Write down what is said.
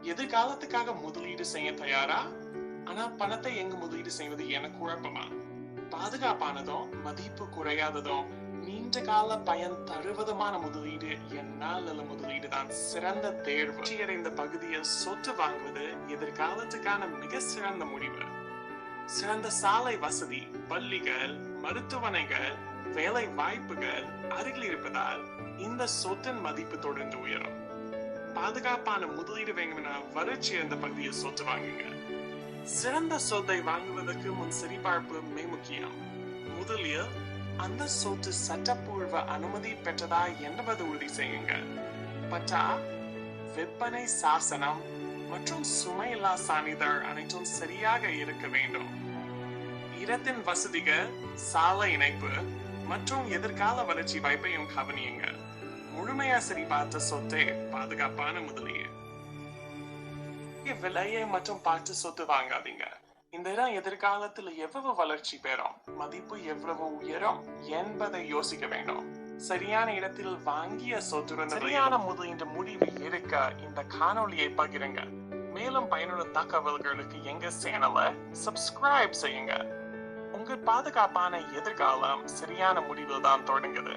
எதிர்காலத்துக்காக முதலீடு செய்ய தயாரா? ஆனா பணத்தை எங்க முதலீடு செய்வது என குழப்பமா? பாதுகாப்பானதும் மதிப்பு குறையாததும் நீண்ட கால பயன் தருவதுமான முதலீடு என்னால் முதலீடு தான் சிறந்த தேர்வு. இந்த பகுதியில் சொத்து வாங்குவது எதிர்காலத்துக்கான மிக சிறந்த முடிவு. சிறந்த சாலை வசதி, பள்ளிகள், மருத்துவமனைகள், வேலை வாய்ப்புகள் அருகில் இருப்பதால் இந்த சொத்தின் மதிப்பு தொடர்ந்து உயரும். பாதுகாப்பான முதலீடு வேண்டும்னா வறட்சி இந்த பகுதியில் சொத்து வாங்குங்க. சிறந்த சொத்தை வாங்குவதற்கு முன் சரிபார்ப்பு மிக முக்கியம். முதலில் அந்த சொத்து சட்டப்பூர்வ அனுமதி பெற்றதா என்பதை உறுதி செய்யுங்க. பட்டா, விற்பனை சாசனம் மற்றும் சுமையில்லா சான்றிதழ் அனைத்தும் சரியாக இருக்க வேண்டும். இடத்தின் வசதிகள், சாலை இணைப்பு மற்றும் எதிர்கால வளர்ச்சி வாய்ப்பையும் கவனியுங்க. முழுமையா சரிபார்த்த சொத்தே பாதுகாப்பான முதலீடு. விலையை மற்றும் பார்த்து சொத்து வாங்காதீங்க. இந்த இடம் எதிர்காலத்தில் எவ்வளவு வளர்ச்சி பெறும், மதிப்பு எவ்வளவு உயரும் என்பதை யோசிக்க வேண்டும். சரியான இடத்தில் வாங்கிய சொத்துடன் சரியான முதலீட்டு முடிவு இருக்க இந்த காணொளியை பகிருங்க. மேலும் பயனுள்ள தகவல்களுக்கு எங்க சேனலை சப்ஸ்கிரைப் செய்யுங்க. உங்கள் பாதுகாப்பான எதிர்காலம் சரியான முடிவில் தான் தொடங்குது.